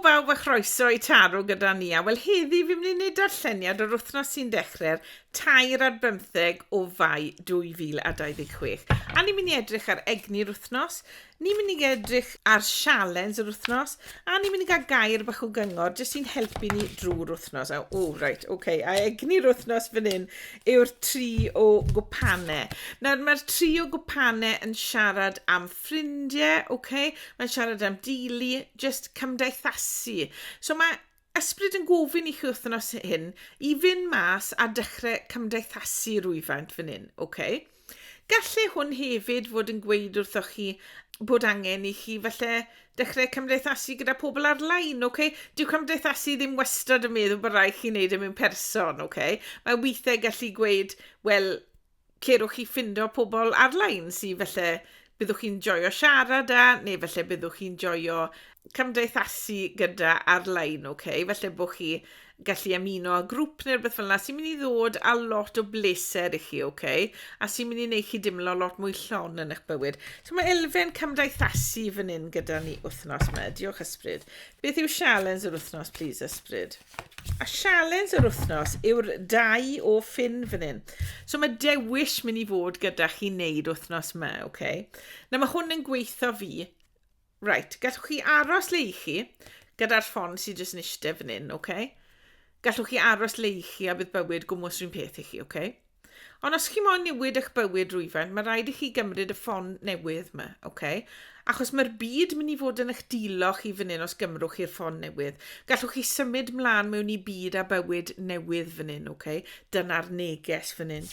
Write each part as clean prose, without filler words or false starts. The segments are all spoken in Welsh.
bawb a chroeso i taro gyda ni. Wel, heddi fi'n mynd i wneud darlleniad o'r wythnos sy'n dechrau'r 2 ar 15 o Fai 2026. A ni'n mynd i edrych ar egni'r wythnos, ni'n mynd i edrych ar sialens yr wythnos, a ni'n mynd i gael gair bach o gyngor, jyst sy'n helpu ni drwy'r wythnos. Right, okay. A egni'r wythnos fan hyn yw'r 3 o gwpanau. Nawr, mae'r 3 o gwpanau yn siarad am ffrindiau, okay? Mae'n siarad am dili, just cymdeithasu. So mae ysbryd yn gofyn i chi wythnos hyn i fynd mas a dechrau cymdeithasu rwyfaint fan hyn, okay? Gallai hwn hefyd fod yn gweud wrthoch chi bod angen i chi falle dechrau cymdeithasu gyda pobl ar-lein, okay? Dyw cymdeithasu ddim wastad yn meddwl bod rhaid chi wneud e mewn person, okay? Mae weithiau gallu gweud, wel, cerwch chi ffindo pobl ar-lein sy'n falle byddwch chi'n joio siarad â, neu falle byddwch chi'n joio cymdeithasu gyda ar-lein, okay? Falle bod chi gallu ymuno a grŵp neu rhywbeth fel yna sy'n mynd i ddod a lot o bleser i chi, okay? A sy'n mynd i wneud chi dimlo lot mwy llon yn eich bywyd. So mae elfen cymdeithasu fan hyn gyda ni wythnos yma. Diolch ysbryd. Beth yw sialens yr wythnos, please, ysbryd? A sialens yr wythnos yw'r 2 o ffyn fan hyn. So mae dewis mynd i fod gyda chi wneud wythnos yma, okay? Na mae hwn yn gweithio fi. Right, gallwch chi aros le i chi gyda'r ffon sy'n jyst yn eistedd fan hyn, okay? Gallwch chi aros le i chi a bydd bywyd gwmwys rhywun peth i chi, okay? Ond os chi moyn newid eich bywyd rwyfaint, mae rhaid i chi gymryd y ffon newydd yma, okay? Achos mae'r byd mynd i fod yn eich diloch i fan hyn os gymrwch chi'r ffon newydd. Gallwch chi symud mlaen mewn i byd a bywyd newydd fan hyn, okay? Dyna'r neges fan hyn.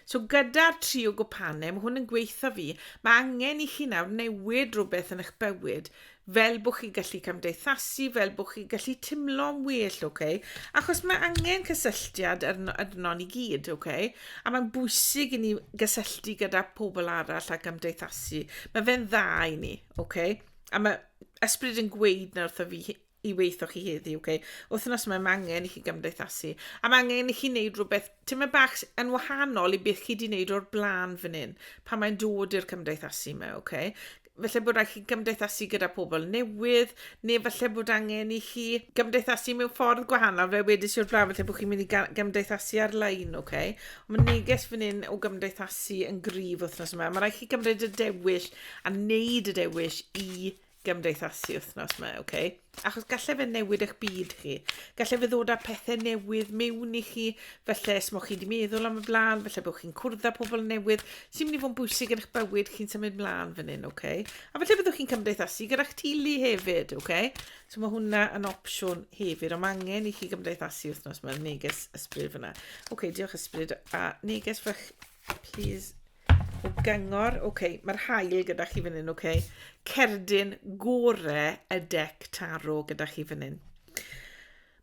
So gyda'r 3 o gwpanau, mae hwn yn gweithio fi, mae angen i chi nawr newid rhywbeth yn eich bywyd fel bod chi gallu cymdeithasu, fel bod chi gallu timlo'n well, okay? Achos mae angen cysylltiad arno ni gyd, okay? A mae'n bwysig i ni gysylltu gyda pobl arall a cymdeithasu. Mae fe'n dda i ni, okay? A mae ysbryd yn gweud na wrtho fi i weithio chi heddi, okay? Wythnos yma mae angen i chi gymdeithasu. A mae angen i chi wneud rhywbeth tyma bach yn wahanol i beth chi wedi wneud o'r blaen fan hyn, pan mae'n dod i'r cymdeithasu yma, okay? Falle bod rhaid chi gymdeithasu gyda pobl newydd, neu falle bod angen i chi gymdeithasu mewn ffordd gwahanol, fe wedys i'r blaen, falle bod chi'n mynd i gymdeithasu ar-lein, okay? Mae neges fan hyn o gymdeithasu yn gryf wythnos yma. Mae rhaid chi gymryd y dewis a wneud y dewis i gymdeithasu wythnos yma, okay? Achos gallai fe newid eich byd chi. Gallai fe ddod â pethau newydd mewn i chi, felly smoch chi wedi meddwl am y blaen, felly bod chi'n cwrdd â pobl newydd, sy'n mynd i fod yn bwysig yn eich bywyd chi'n symud mlaen fan hyn, okay? A felly byddwch chi'n cymdeithasu gyda'ch teulu hefyd, okay? So mae hwnna yn opsiwn hefyd, ond mae angen i chi gymdeithasu wythnos yma, neges ysbryd fyna. Okay, diolch ysbryd, a neges fach, please, o gyngor, okay, mae'r hael gyda chi fan hyn, okay? Cerdyn gorau y dec taro gyda chi fan hyn.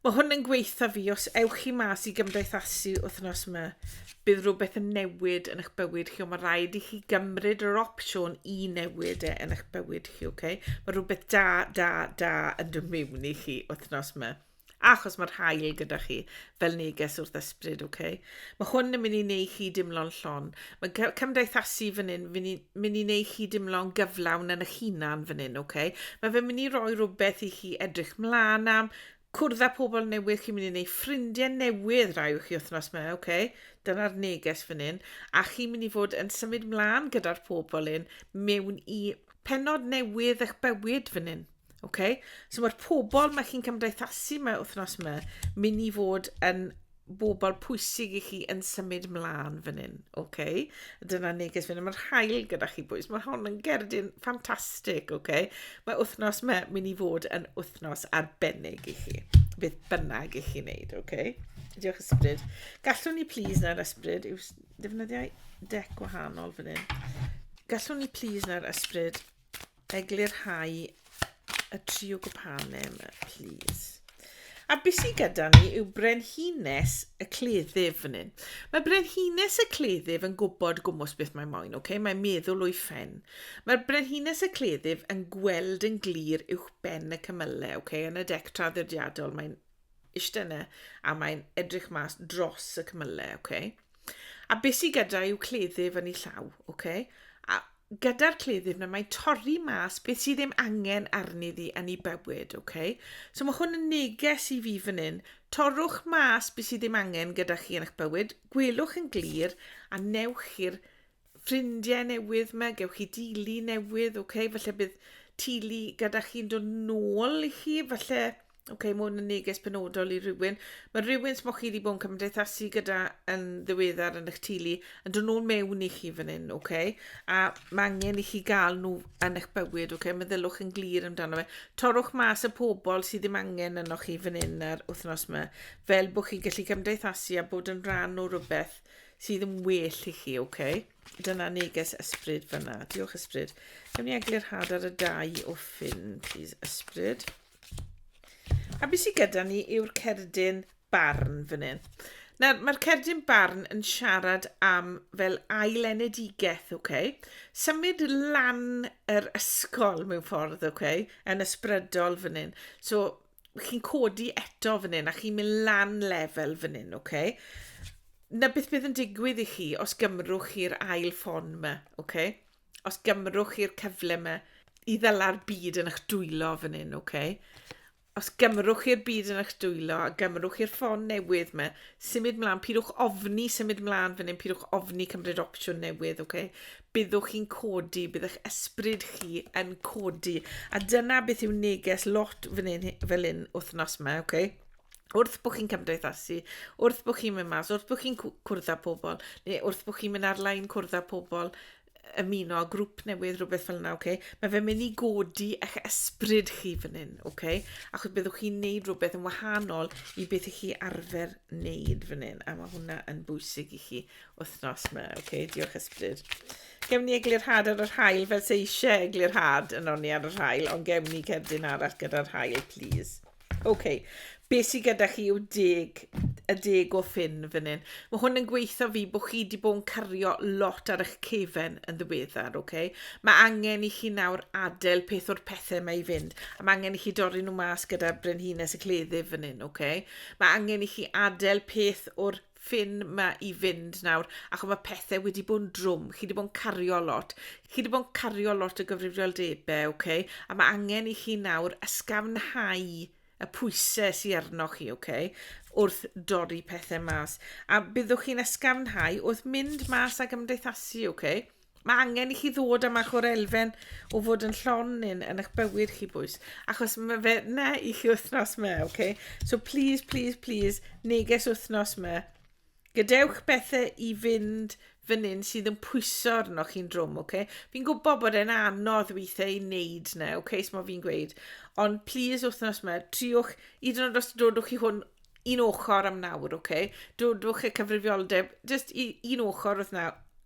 Mae hwn yn gweithio fi, os ewch chi mas i gymdeithasu wythnos yma, bydd rhywbeth yn newid yn eich bywyd chi, ond mae rhaid i chi gymryd yr opsiwn i newid yn eich bywyd chi, okay? Mae rhywbeth da yn dod mewn i chi wythnos yma. Achos mae'r hael gyda chi fel neges wrth ysbryd, okay? Mae hwn yn mynd i wneud chi dimlo'n llon. Mae cymdeithasu fan hyn mynd i wneud chi dimlo'n gyflawn yn eich hunan fan hyn, okay? Mae fe'n mynd i roi rhywbeth i chi edrych mlaen am, cwrdd â pobl newydd, chi'n mynd i wneud ffrindiau newydd rai o'ch chi wythnos yma, okay? Dyna'r neges fan hyn. A chi'n mynd i fod yn symud mlaen gyda'r pobl hyn mewn i pennod newydd eich bywyd fan hyn. Okay? So mae'r pobl mae chi'n cymdeithasu mewn wythnos yma mynd i fod yn bobl pwysig i chi yn symud mlaen fan hyn. Okay? Dyna neges fan hyn. Mae'r hael gyda chi bwys. Mae hwn yn gerdyn ffantastig. Okay? Mae wythnos yma mynd i fod yn wythnos arbennig i chi. Beth bynnag i chi wneud. Okay? Diolch ysbryd. Gallwn ni please na'r ysbryd yw defnyddiau dec gwahanol fan hyn. Gallwn ni please na'r ysbryd eglurhau y 3 o gwpanau yma, please. A beth sydd gyda ni yw brenhines y cleddyf fan hyn. Mae brenhines y cleddyf yn gwybod gwmws beth mae'n moyn, okay? Mae'n meddwl o'i ffen. Mae'r brenhines y cleddyf yn gweld yn glir uwch ben y cymylau, okay? Yn y dec traddodiadol, mae'n eistedd yna a mae'n edrych mas dros y cymylau, okay? A beth sydd gyda yw cleddyf yn ei llaw, okay? A gyda'r cleddyf yna, mae'n torri mas beth sydd ddim angen arni ddi yn ei bywyd, okay? So mae hwn yn neges i fi fan hyn. Torrwch mas beth sydd ddim angen gyda chi yn eich bywyd, gwelwch yn glir a newch chi'r ffrindiau newydd yma, gewch chi dili newydd, okay? Falle bydd tili gyda chi'n dod nôl i chi, falle... Okay, mae hwn yn neges penodol i rhywun. Mae rhywun sy'n chi wedi bod yn cymdeithasu gyda yn ddiweddar yn eich tili yn dod nhw'n mewn i chi fan hyn, okay? A mae angen i chi gael nhw yn eich bywyd, okay? Meddylwch yn glir amdano fe. Torrwch mas y pobl sydd ddim angen yno chi fan hyn ar wythnos yma, fel bod chi'n gallu cymdeithasu a bod yn rhan o rhywbeth sydd yn well i chi, okay? Dyna neges ysbryd fyna. Diolch ysbryd. Gawn ni eglurhad ar y 2 o ffyn, please, ysbryd. A beth sydd gyda ni yw'r cerdyn barn fan hyn. Nawr, mae'r cerdyn barn yn siarad am fel ailenedigaeth, okay? Symud lan yr ysgol mewn ffordd, okay? Yn ysbrydol fan hyn. So, chi'n codi eto fan hyn a chi'n mynd lan lefel fan hyn, okay? Na beth bydd yn digwydd i chi os gymrwch chi'r ail ffon yma, okay? Os gymrwch chi'r cyfle yma i ddala'r byd yn eich dwylo fan hyn, okay? Os gymrwch chi'r byd yn eich dwylo a gymrwch chi'r ffon newydd yma, symud mlaen, pidwch ofni symud mlaen fan hyn, pidwch ofni cymryd opsiwn newydd, okay? Byddwch chi'n codi, bydd eich ysbryd chi yn codi. A dyna beth yw neges lot fan hyn, fel hyn wythnos yma, okay? Wrth bod chi'n cymdeithasu, wrth bod chi'n mynd mas, wrth bod chi'n cwrdd â pobl, neu wrth bod chi'n mynd ar-lein cwrdd â pobl, ymuno a grŵp newydd, rhywbeth fel yna, okay? Mae fe'n mynd i godi eich ysbryd chi fan hyn, okay? Achos byddwch chi'n neud rhywbeth yn wahanol i beth i chi arfer neud fan hyn. A mae hwnna yn bwysig i chi wythnos yma, okay? Diolch ysbryd. Gewn ni eglurhad ar yr hael fel se eisiau eglurhad yn onni ar yr hael, ond gewn ni cerdyn arall gyda'r hael, please. Okay. Be sydd gyda chi yw 10 o ffyn fan hyn. Mae hwn yn gweithio fi bod chi wedi bod yn cario lot ar eich cefen yn ddiweddar, okay? Mae angen i chi nawr adael peth o'r pethau mae i fynd. A mae angen i chi dorri nhw mas gyda brenhines y cleddyf fan hyn, okay? Mae angen i chi adael peth o'r ffyn ma i fynd nawr, ac mae pethau wedi bod yn drwm. Chi wedi bod yn cario lot. Chi wedi bod yn cario lot o gyfrifoldebau, okay? A mae angen i chi nawr ysgafnhau y pwysau sy'n arno chi, okay? Wrth dorri pethau mas. A byddwch chi'n ysgafnhau wrth mynd mas a gymdeithasu, okay? Mae angen i chi ddod am eich o'r elfen o fod yn llonyn yn eich bywyd chi bwys. Achos mae fe na i chi wythnos yma, okay? So please, please, please, neges wythnos yma. Gadewch bethau i fynd fan hyn sydd yn pwyso arno chi'n drwm, okay? Fi'n gwybod bod e'n anodd weithiau i wneud na, okay? So mae fi'n gweud. Ond please wythnos yma, triwch, hyd yn oed os dodwch chi hwn un ochr am nawr, okay? Dodwch y cyfrifioldeb, just un ochr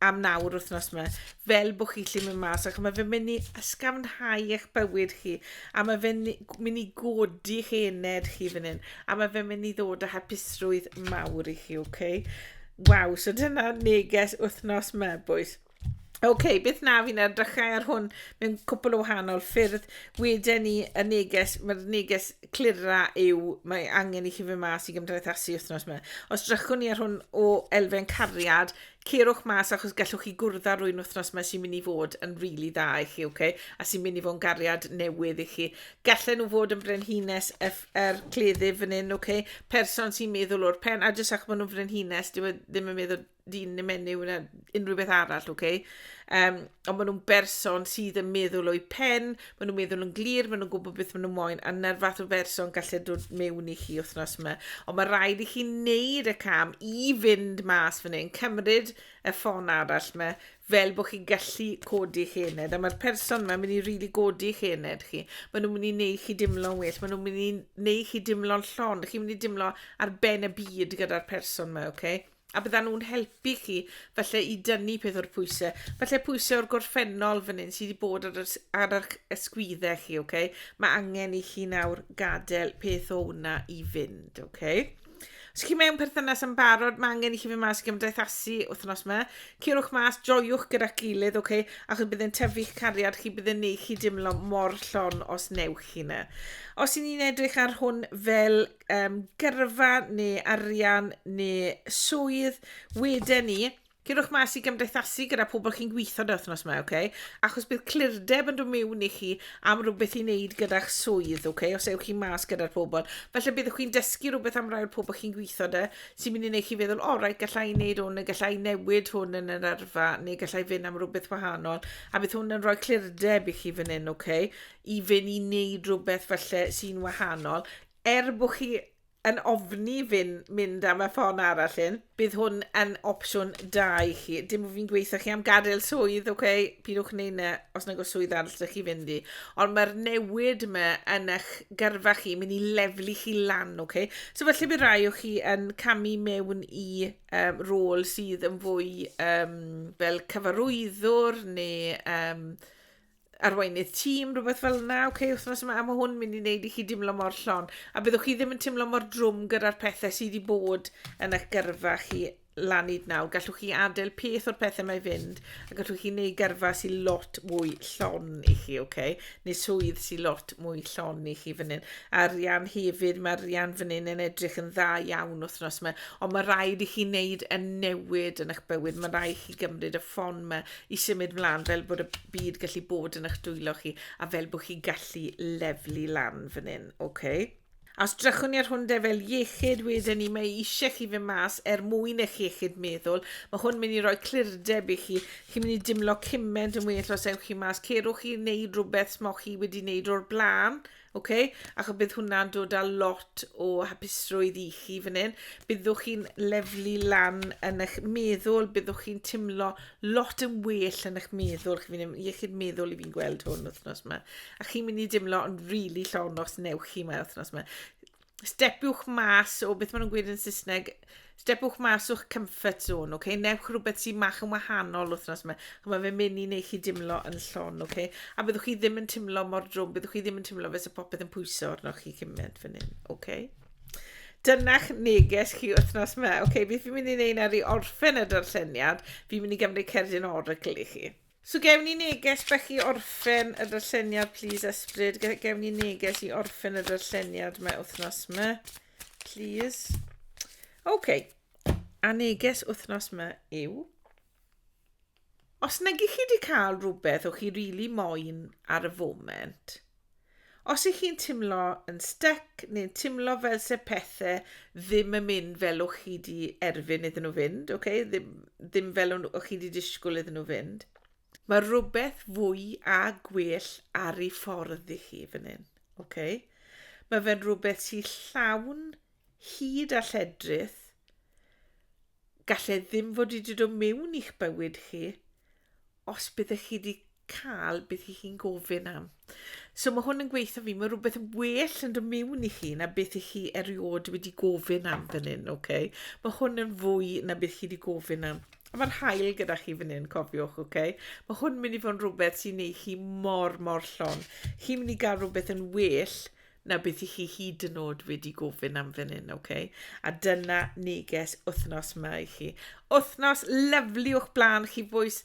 am nawr wythnos yma, fel bod chi'n lle mynd mas, ac mae fe'n mynd i ysgafnhau eich bywyd chi, a mae fe'n mynd i godi hened chi fan hyn, a mae fe'n mynd i ddod â hapusrwydd mawr i chi, okay? Waw, so dyna neges wythnos yma, boys. Okay, beth na fi'n edrychau ar hwn mewn cwpl o wahanol ffyrdd. Wedyn ni y neges, mae'r neges clira yw, mae angen i chi fy mas i gymdeithasu wythnos yma. Os drychwn ni ar hwn o elfen cariad, cerwch mas achos gallwch chi gwrdd ar rwy'n wythnos yma sy'n mynd i fod yn rili dda i chi, okay? A sy'n mynd i fod yn gariad newydd i chi. Gallen nhw fod yn brenhines cleddyf fan hyn, okay? Person sy'n meddwl o'r pen, a jyst achos maen nhw'n brenhines, ddim yn meddwl dyn y menyw na unrhyw beth arall, okay? Ond maen nhw'n berson sydd yn meddwl o'i pen, maen nhw'n meddwl yn glir, maen nhw'n gwybod beth maen nhw'n moyn, a na'r fath o berson gallu dod mewn i chi wythnos yma. Ond mae rhaid i chi wneud y cam i fynd mas fan hyn, cymryd y ffon arall yma, fel bod chi'n gallu codi chened. A mae'r person yma mynd i rili godi chened chi. Maen nhw'n mynd i wneud chi dimlo'n well, maen nhw'n mynd i wneud chi dimlo'n llon, chi'n mynd i dimlo ar ben y byd gyda'r person yma, okay? A bydda nhw'n helpu chi falle i dynnu peth o'r pwysau. Falle pwysau o'r gorffennol fan hyn sydd wedi bod ar yr ysgwyddau chi, okay? Mae angen i chi nawr gadael peth o hwnna i fynd, okay? Os chi mewn perthynas yn barod, mae angen i chi fy mas gymdeithasu wythnos yma. Cerwch mas, joiwch gyda'r gilydd, okay? Achos bydd yn tyfu'ch cariad chi, bydd yn neud chi dimlo mor llon os newch chi yna. Os i ni'n edrych ar hwn fel gyrfa neu arian neu swydd, wedyn ni, Cerwch mas i gymdeithasu gyda pobl chi'n gweithio dy wythnos yma, okay? Achos bydd clirdeb yn dod mewn i chi am rhywbeth i wneud gyda'ch swydd, okay? Os ewch chi mas gyda'r pobl. Falle byddwch chi'n dysgu rhywbeth am rai o'r pobl chi'n gweithio dy, sy'n mynd i wneud chi feddwl, rhaid, gallai wneud hwn, neu gallai newid hwn yn yr arfa, neu gallai fynd am rhywbeth wahanol. A bydd hwn yn rhoi clirdeb i chi fan hyn, okay? I fynd i wneud rhywbeth falle sy'n wahanol. Bod chi yn ofni mynd am y ffon arall hyn, bydd hwn yn opsiwn da i chi. Dim bod fi'n gweithio chi am gadael swydd, okay? Pidwch neud na os nag o swydd arall ydych chi fynd i. Ond mae'r newid yma yn eich gyrfa chi, mynd i leflu chi lan, okay? So felly bydd rai o chi yn camu mewn i rôl sydd yn fwy fel cyfarwyddwr neu arweiniad tîm, rhywbeth fel yna, okay, wythnos yma, a mae hwn mynd i wneud i chi dimlo mor llon. A byddwch chi ddim yn timlo mor drwm gyda'r pethau sydd wedi bod yn eich gyrfa chi lan i nawr. Gallwch chi adael peth o'r pethau mae fynd, a gallwch chi wneud gyrfa sy'n lot mwy llon i chi, okay? Neu swydd sy'n lot mwy llon i chi fan hyn. Arian hefyd, mae'r arian fan hyn yn edrych yn dda iawn wythnos yma, ond mae rhaid i chi wneud y newid yn eich bywyd. Mae rhaid i chi gymryd y ffon yma i symud mlaen fel bod y byd gallu bod yn eich dwylo chi, a fel bod chi gallu leflu lan fan hyn, okay? Os drychwn ni ar hwn fel iechyd wedyn ni, mae eisiau chi fy mas mwyn eich iechyd meddwl. Mae hwn mynd i roi clirdeb i chi. Chi'n mynd i dimlo cyment yn well os ewch chi mas. Cerwch chi wneud rhywbeth smoch chi wedi wneud o'r blaen. Okay? Achos bydd hwnna'n dod â lot o hapusrwydd i chi fan hyn. Byddwch chi'n leflu lan yn eich meddwl. Byddwch chi'n timlo lot yn well yn eich meddwl. Chi'n iechyd meddwl i fi'n gweld hwn wythnos yma. A chi'n mynd i dimlo yn rili llon os newch chi yma wythnos yma. Stepiwch mas o beth maen nhw'n gweud yn Saesneg, stepiwch mas o'ch comfort zone, okay? Newch rhywbeth sy'n mach yn wahanol wythnos yma. Mae fe'n mynd i wneud chi dimlo yn llon, okay? A byddwch chi ddim yn timlo mor drwm, byddwch chi ddim yn timlo fes y popeth yn pwyso arnoch chi cymaint fan hyn, okay? Dyna'ch neges chi wythnos yma, okay? Beth fi'n mynd i wneud ar ei orffen y darlleniad, fi'n mynd i gymryd cerdyn oracle i chi. So gewn ni neges bach i orffen y darlleniad, please, ysbryd. Gewn ni neges i orffen y darlleniad yma wythnos yma, please. Okay. A neges wythnos yma yw, os nag ych chi wedi cael rhywbeth o'ch chi rili moyn ar y foment, os ych chi'n timlo yn styc neu'n timlo fel se pethau ddim yn mynd fel o'ch chi wedi erfyn iddyn nhw fynd, okay? Ddim fel o'ch chi wedi disgwyl iddyn nhw fynd. Mae rhywbeth fwy a gwell ar ei ffordd i chi fan hyn, okay? Mae fe'n rhywbeth sy'n llawn hyd a lledrith, gallai ddim fod wedi dod mewn i'ch bywyd chi, os byddech chi wedi cael beth chi'n gofyn am. So mae hwn yn gweithio fi, mae rhywbeth yn well yn dod mewn i chi na beth chi eriod wedi gofyn am fan hyn, okay? Mae hwn yn fwy na beth chi wedi gofyn am. A mae'r hael gyda chi fan hyn, cofiwch, okay? Mae hwn mynd i fod yn rhywbeth sy'n neud chi mor llon. Chi'n mynd i gael rhywbeth yn well na beth i chi hyd yn oed wedi gofyn am fan hyn, okay? A dyna neges wythnos yma i chi. Wythnos lyflu o'ch blaen chi bwys.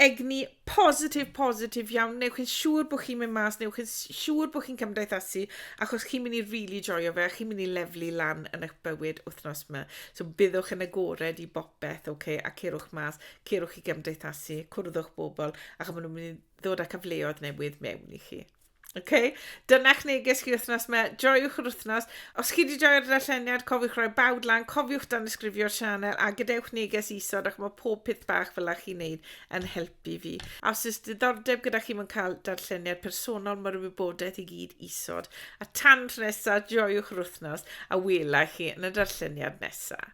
Egni positif iawn. Newch chi'n siŵr bod chi'n mynd mas, newch chi'n siŵr bod chi'n cymdeithasu, achos chi'n mynd i really joio fe, chi'n mynd i leflu lan yn eich bywyd wythnos yma. So byddwch yn agored i bopeth, okay? A cerwch mas, cerwch i gymdeithasu, cwrddwch bobl, ac maen nhw'n mynd i ddod â cyfleoedd newydd mewn i chi. Okay? Dyna'ch neges chi wythnos yma. Joiwch yr wythnos. Os chi wedi joio'r darlleniad, cofiwch rhoi bawd lan, cofiwch dan ysgrifio'r sianel, a gadewch neges isod, ac mae pob peth bach fel a'ch chi'n neud yn helpu fi. A os ys diddordeb gyda chi mewn cael darlleniad personol, mae'r wybodaeth i gyd isod. A tan nesaf, joiwch yr wythnos, a wela chi yn y darlleniad nesaf.